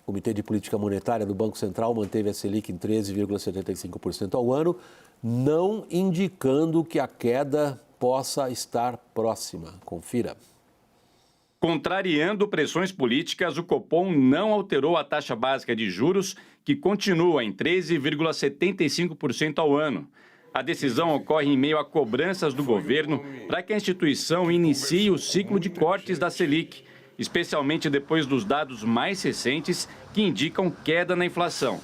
Comitê de Política Monetária do Banco Central manteve a Selic em 13,75% ao ano, não indicando que a queda possa estar próxima. Confira. Contrariando pressões políticas, o Copom não alterou a taxa básica de juros, que continua em 13,75% ao ano. A decisão ocorre em meio a cobranças do governo para que a instituição inicie o ciclo de cortes da Selic, especialmente depois dos dados mais recentes que indicam queda na inflação.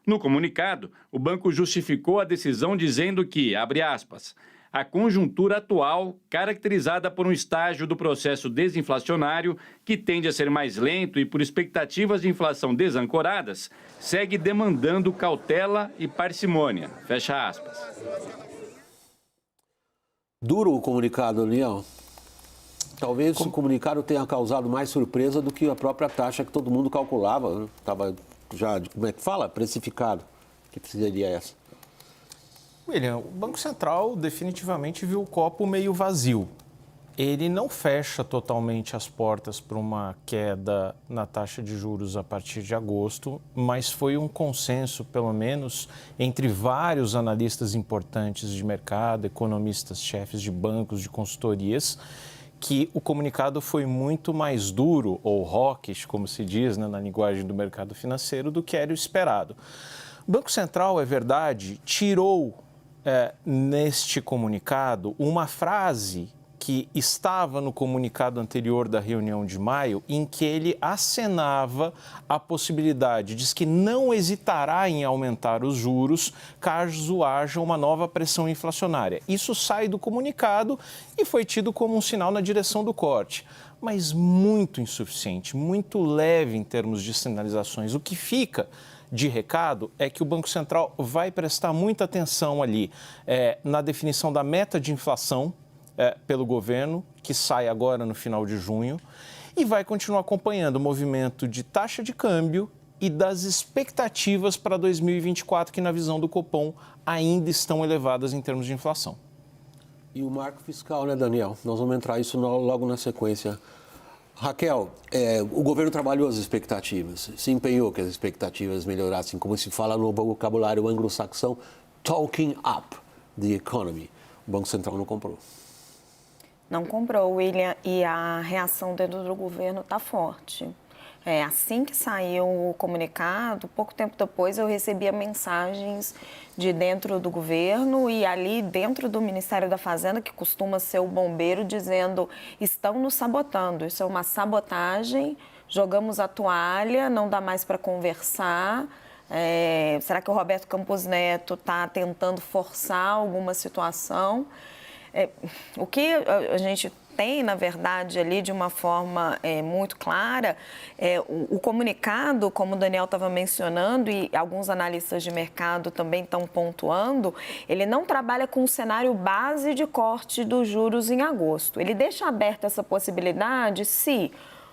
No comunicado, o banco justificou a decisão dizendo que, abre aspas, a conjuntura atual, caracterizada por um estágio do processo desinflacionário que tende a ser mais lento e por expectativas de inflação desancoradas, segue demandando cautela e parcimônia. Fecha aspas. Duro o comunicado, Leão. Talvez o comunicado tenha causado mais surpresa do que a própria taxa que todo mundo calculava. Né? Estava já, como é que fala? Precificado. Que seria essa? William, o Banco Central definitivamente viu o copo meio vazio. Ele não fecha totalmente as portas para uma queda na taxa de juros a partir de agosto, mas foi um consenso, pelo menos, entre vários analistas importantes de mercado, economistas, chefes de bancos, de consultorias, que o comunicado foi muito mais duro, ou hawkish, como se diz, né, na linguagem do mercado financeiro, do que era o esperado. O Banco Central, é verdade, tirou neste comunicado uma frase que estava no comunicado anterior da reunião de maio, em que ele acenava a possibilidade, diz que não hesitará em aumentar os juros caso haja uma nova pressão inflacionária. Isso sai do comunicado e foi tido como um sinal na direção do corte, mas muito insuficiente, muito leve em termos de sinalizações. O que fica de recado é que o Banco Central vai prestar muita atenção ali na definição da meta de inflação pelo governo, que sai agora no final de junho, e vai continuar acompanhando o movimento de taxa de câmbio e das expectativas para 2024, que na visão do Copom ainda estão elevadas em termos de inflação. E o marco fiscal, né, Daniel? Nós vamos entrar isso logo na sequência. Raquel, o governo trabalhou as expectativas, se empenhou que as expectativas melhorassem, como se fala no vocabulário anglo-saxão, talking up the economy. O Banco Central não comprou. Não comprou, William, e a reação dentro do governo está forte. Assim que saiu o comunicado, pouco tempo depois eu recebia mensagens de dentro do governo e ali dentro do Ministério da Fazenda, que costuma ser o bombeiro, dizendo: estão nos sabotando, isso é uma sabotagem, jogamos a toalha, não dá mais para conversar. Será que o Roberto Campos Neto está tentando forçar alguma situação? O que a gente tem, na verdade, ali de uma forma muito clara, o comunicado, como o Daniel estava mencionando, e alguns analistas de mercado também estão pontuando, ele não trabalha com um cenário base de corte dos juros em agosto. Ele deixa aberta essa possibilidade se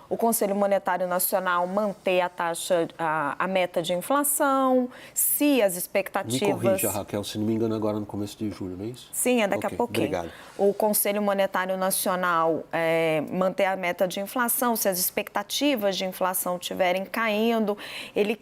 o Conselho Monetário Nacional manter a taxa, a meta de inflação, se as expectativas... Me corrija, Raquel, se não me engano, agora no começo de julho, não é isso? Sim, é daqui a pouquinho. Obrigado. O Conselho Monetário Nacional manter a meta de inflação, se as expectativas de inflação estiverem caindo, ele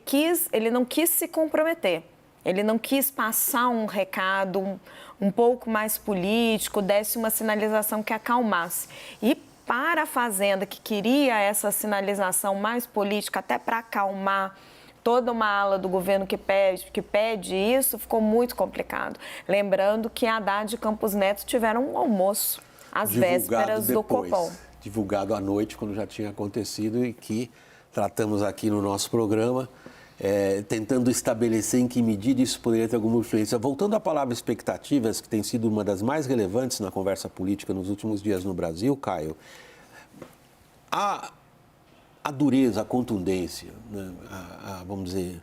não quis se comprometer. Ele não quis passar um recado um pouco mais político, desse uma sinalização que acalmasse. E para a Fazenda, que queria essa sinalização mais política, até para acalmar toda uma ala do governo que pede isso, ficou muito complicado. Lembrando que Haddad e Campos Neto tiveram um almoço às vésperas do Copom. Divulgado à noite, quando já tinha acontecido, e que tratamos aqui no nosso programa, tentando estabelecer em que medida isso poderia ter alguma influência. Voltando à palavra expectativas, que tem sido uma das mais relevantes na conversa política nos últimos dias no Brasil, Caio, a dureza, a contundência, né? Vamos dizer,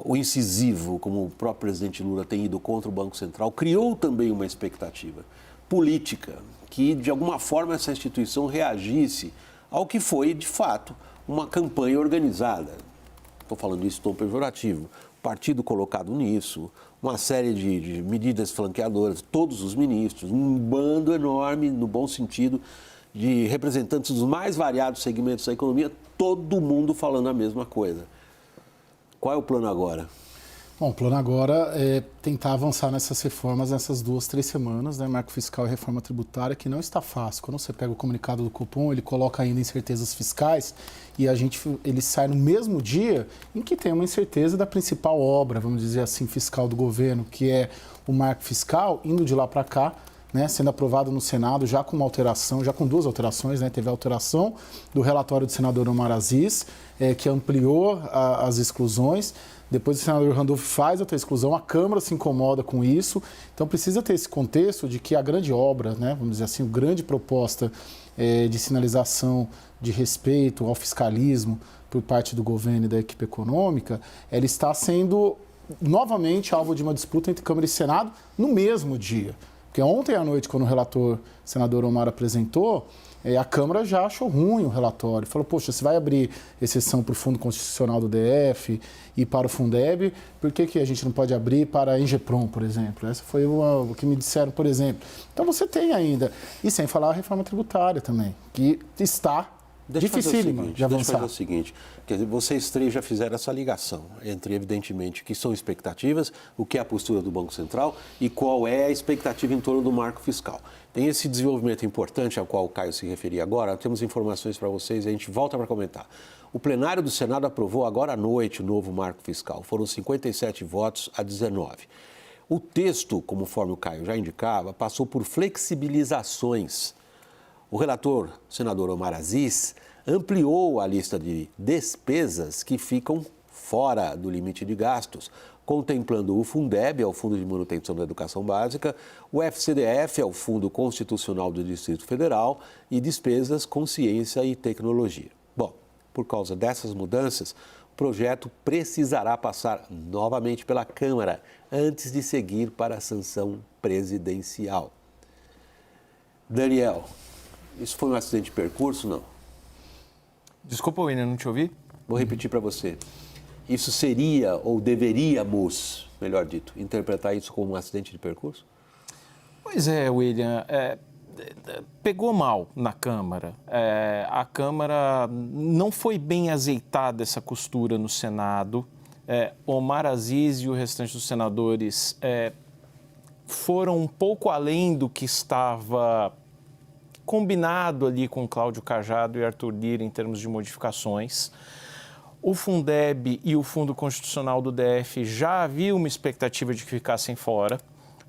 o incisivo, como o próprio presidente Lula tem ido contra o Banco Central, criou também uma expectativa política que, de alguma forma, essa instituição reagisse ao que foi, de fato, uma campanha organizada. Estou falando isso em tom pejorativo. Partido colocado nisso, uma série de medidas flanqueadoras, todos os ministros, um bando enorme, no bom sentido, de representantes dos mais variados segmentos da economia, todo mundo falando a mesma coisa. Qual é o plano agora? Bom, o plano agora é tentar avançar nessas reformas nessas 2, 3 semanas, né? Marco fiscal e reforma tributária, que não está fácil. Quando você pega o comunicado do Copom, ele coloca ainda incertezas fiscais e ele sai no mesmo dia em que tem uma incerteza da principal obra, vamos dizer assim, fiscal do governo, que é o marco fiscal, indo de lá para cá, né, sendo aprovado no Senado já com uma alteração, já com 2 alterações, né? Teve a alteração do relatório do senador Omar Aziz, que ampliou as exclusões. Depois o senador Randolph faz outra exclusão, a Câmara se incomoda com isso. Então precisa ter esse contexto de que a grande obra, né, vamos dizer assim, a grande proposta de sinalização de respeito ao fiscalismo por parte do governo e da equipe econômica, ela está sendo novamente alvo de uma disputa entre Câmara e Senado no mesmo dia. Porque ontem à noite, quando o relator, senador Omar, apresentou, a Câmara já achou ruim o relatório. Falou, poxa, você vai abrir exceção para o Fundo Constitucional do DF e para o Fundeb, por que a gente não pode abrir para a Engeprom, por exemplo? Essa foi o que me disseram, por exemplo. Então você tem ainda, e sem falar a reforma tributária também, que está dificílima de avançar. Deixa eu fazer o seguinte, quer dizer, vocês três já fizeram essa ligação entre, evidentemente, que são expectativas, o que é a postura do Banco Central e qual é a expectativa em torno do marco fiscal. Tem esse desenvolvimento importante ao qual o Caio se referia agora, temos informações para vocês e a gente volta para comentar. O plenário do Senado aprovou agora à noite o novo marco fiscal, foram 57 votos a 19. O texto, conforme o Caio já indicava, passou por flexibilizações. O relator, senador Omar Aziz, ampliou a lista de despesas que ficam fora do limite de gastos, contemplando o Fundeb, o Fundo de Manutenção da Educação Básica, o FCDF, o Fundo Constitucional do Distrito Federal, e despesas com ciência e tecnologia. Bom, por causa dessas mudanças, o projeto precisará passar novamente pela Câmara antes de seguir para a sanção presidencial. Daniel, isso foi um acidente de percurso, não? Desculpa, William, não te ouvi? Vou repetir para você. Isso seria, ou deveríamos, melhor dito, interpretar isso como um acidente de percurso? Pois é, William. Pegou mal na Câmara. A Câmara não foi bem azeitada essa costura no Senado. Omar Aziz e o restante dos senadores foram um pouco além do que estava combinado ali com Cláudio Cajado e Arthur Lira em termos de modificações. O Fundeb e o Fundo Constitucional do DF já havia uma expectativa de que ficassem fora.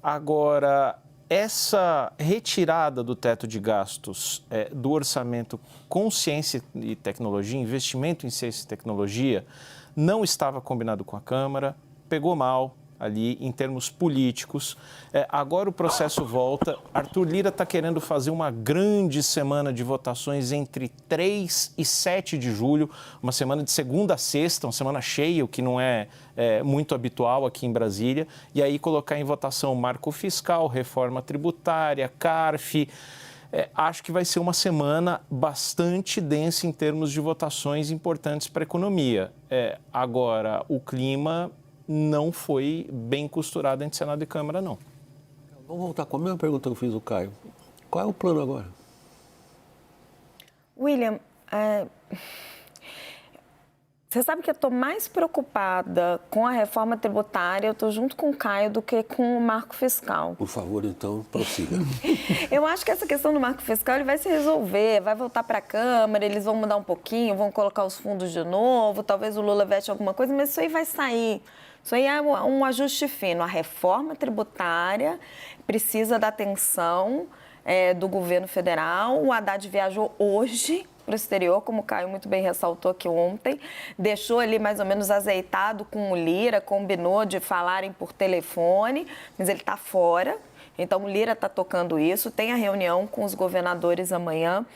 Agora, essa retirada do teto de gastos do orçamento com ciência e tecnologia, investimento em ciência e tecnologia, não estava combinado com a Câmara, pegou mal ali em termos políticos. Agora o processo volta. Arthur Lira está querendo fazer uma grande semana de votações entre 3 e 7 de julho, uma semana de segunda a sexta, uma semana cheia, o que não é muito habitual aqui em Brasília, e aí colocar em votação marco fiscal, reforma tributária, CARF. Acho que vai ser uma semana bastante densa em termos de votações importantes para a economia. Agora, o clima não foi bem costurado entre Senado e Câmara, não. Vamos voltar com a mesma pergunta que eu fiz ao Caio. Qual é o plano agora? William, você sabe que eu estou mais preocupada com a reforma tributária, eu estou junto com o Caio, do que com o marco fiscal. Por favor, então, prossiga. Eu acho que essa questão do marco fiscal ele vai se resolver, vai voltar para a Câmara, eles vão mudar um pouquinho, vão colocar os fundos de novo, talvez o Lula vete alguma coisa, mas isso aí vai sair. Isso aí é um ajuste fino. A reforma tributária precisa da atenção do governo federal. O Haddad viajou hoje para o exterior, como o Caio muito bem ressaltou aqui ontem, deixou ali mais ou menos azeitado com o Lira, combinou de falarem por telefone, mas ele está fora. Então, o Lira está tocando isso, tem a reunião com os governadores amanhã.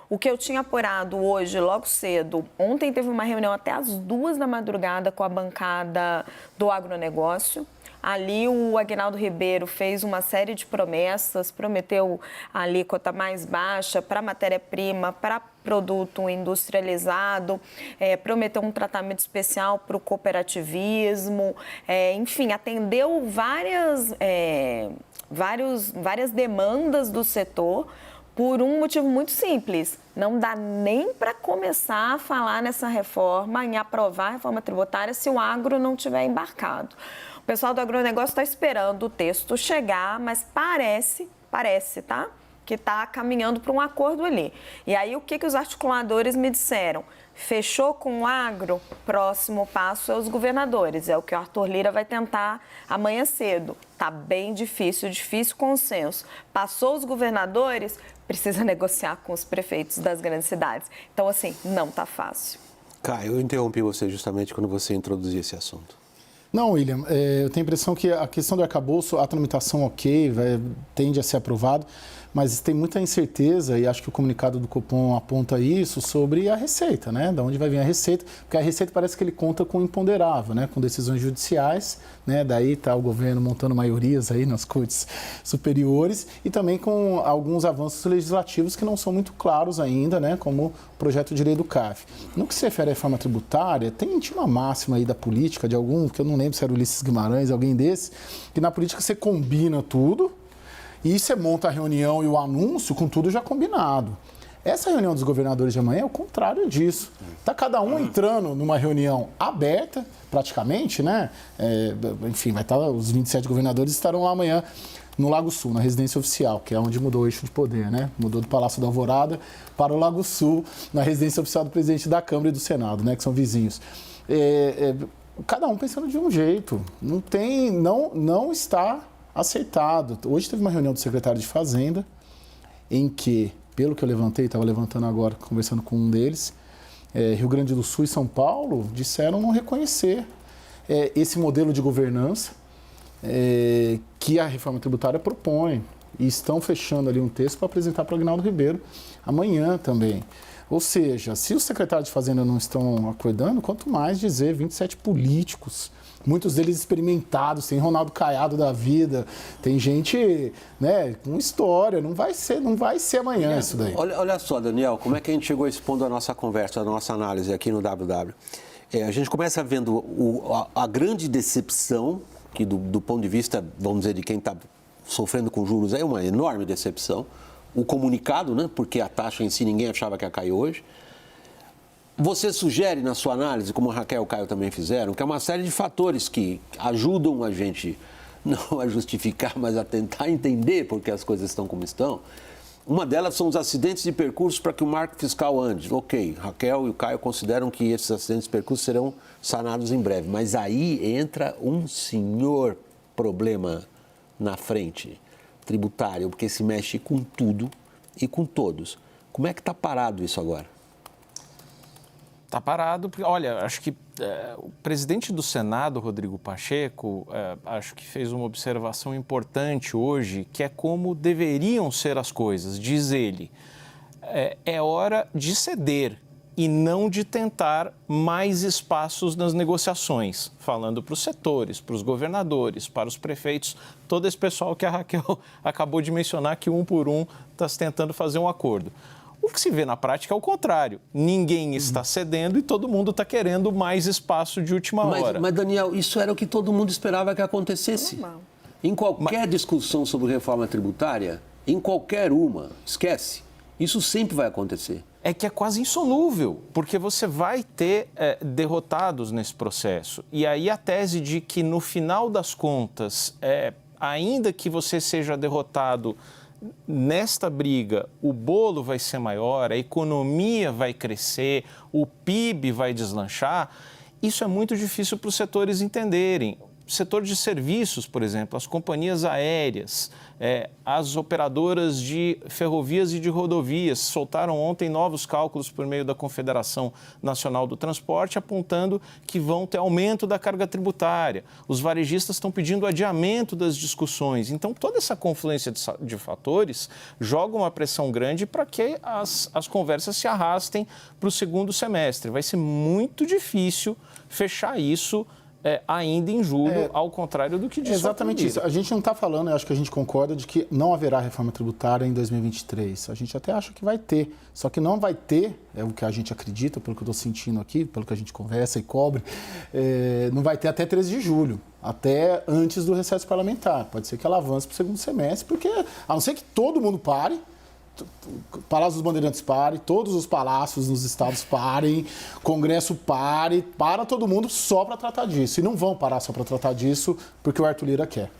O que eu tinha apurado hoje, logo cedo, ontem teve uma reunião até às 2 da madrugada com a bancada do agronegócio. Ali o Aguinaldo Ribeiro fez uma série de promessas, prometeu a alíquota mais baixa para matéria-prima, para produto industrializado, prometeu um tratamento especial para o cooperativismo, enfim, atendeu várias demandas do setor Por um motivo muito simples, não dá nem para começar a falar nessa reforma, em aprovar a reforma tributária, se o agro não tiver embarcado. O pessoal do agronegócio está esperando o texto chegar, mas parece, tá? Que está caminhando para um acordo ali. E aí, o que os articuladores me disseram? Fechou com o agro, próximo passo é os governadores. É o que o Arthur Lira vai tentar amanhã cedo. Está bem difícil consenso. Passou os governadores, precisa negociar com os prefeitos das grandes cidades. Então, assim, não está fácil. Caio, eu interrompi você justamente quando você introduziu esse assunto. Não, William, eu tenho a impressão que a questão do arcabouço, a tramitação tende a ser aprovado, mas tem muita incerteza, e acho que o comunicado do Copom aponta isso, sobre a receita, né? Da onde vai vir a receita, porque a receita parece que ele conta com imponderável, né? Com decisões judiciais, né? Daí está o governo montando maiorias aí nas cortes superiores e também com alguns avanços legislativos que não são muito claros ainda, né? Como o projeto de lei do CARF. No que se refere à reforma tributária, tinha uma máxima aí da política, de algum, que eu não lembro se era Ulisses Guimarães, alguém desse, que na política você combina tudo, e você monta a reunião e o anúncio com tudo já combinado. Essa reunião dos governadores de amanhã é o contrário disso. Está cada um entrando numa reunião aberta, praticamente, né? Enfim, os 27 governadores estarão lá amanhã no Lago Sul, na residência oficial, que é onde mudou o eixo de poder, né? Mudou do Palácio da Alvorada para o Lago Sul, na residência oficial do presidente da Câmara e do Senado, né? Que são vizinhos. Cada um pensando de um jeito. Não está acertado. Hoje teve uma reunião do secretário de Fazenda, em que, pelo que eu levantei, estava levantando agora, conversando com um deles, Rio Grande do Sul e São Paulo disseram não reconhecer esse modelo de governança que a reforma tributária propõe. E estão fechando ali um texto para apresentar para o Aguinaldo Ribeiro amanhã também. Ou seja, se os secretários de Fazenda não estão acordando, quanto mais dizer 27 políticos, muitos deles experimentados, tem Ronaldo Caiado da vida, tem gente, né, com história, não vai ser amanhã isso daí. Olha só, Daniel, como é que a gente chegou a esse ponto da nossa conversa, da nossa análise aqui no WW. A gente começa vendo a grande decepção, que do ponto de vista, vamos dizer, de quem está sofrendo com juros, é uma enorme decepção. O comunicado, né, porque a taxa em si ninguém achava que ia cair hoje. Você sugere na sua análise, como a Raquel e o Caio também fizeram, que é uma série de fatores que ajudam a gente não a justificar, mas a tentar entender por que as coisas estão como estão. Uma delas são os acidentes de percurso para que o marco fiscal ande. Ok, Raquel e o Caio consideram que esses acidentes de percurso serão sanados em breve, mas aí entra um senhor problema na frente, tributário, porque se mexe com tudo e com todos. Como é que está parado isso agora? Está parado, porque, olha, acho que o presidente do Senado, Rodrigo Pacheco, acho que fez uma observação importante hoje, que é como deveriam ser as coisas. Diz ele, é hora de ceder e não de tentar mais espaços nas negociações, falando para os setores, para os governadores, para os prefeitos, todo esse pessoal que a Raquel acabou de mencionar, que um por um está tentando fazer um acordo. O que se vê na prática é o contrário. Ninguém está cedendo e todo mundo está querendo mais espaço de última hora. Mas, Daniel, isso era o que todo mundo esperava que acontecesse. Em qualquer discussão sobre reforma tributária, em qualquer uma, esquece, isso sempre vai acontecer. É que é quase insolúvel, porque você vai ter derrotados nesse processo. E aí a tese de que, no final das contas, ainda que você seja derrotado nesta briga, o bolo vai ser maior, a economia vai crescer, o PIB vai deslanchar, isso é muito difícil para os setores entenderem. O setor de serviços, por exemplo, as companhias aéreas, as operadoras de ferrovias e de rodovias soltaram ontem novos cálculos por meio da Confederação Nacional do Transporte, apontando que vão ter aumento da carga tributária. Os varejistas estão pedindo adiamento das discussões. Então, toda essa confluência de fatores joga uma pressão grande para que as conversas se arrastem para o segundo semestre. Vai ser muito difícil fechar isso ainda em julho, ao contrário do que disse. Exatamente isso. A gente não está falando, eu acho que a gente concorda, de que não haverá reforma tributária em 2023. A gente até acha que vai ter, só que não vai ter, é o que a gente acredita, pelo que eu estou sentindo aqui, pelo que a gente conversa e cobre, não vai ter até 13 de julho, até antes do recesso parlamentar. Pode ser que ela avance para o segundo semestre, porque, a não ser que todo mundo pare, Palácio dos Bandeirantes pare, todos os palácios nos estados parem, Congresso pare, para todo mundo só para tratar disso. E não vão parar só para tratar disso porque o Arthur Lira quer.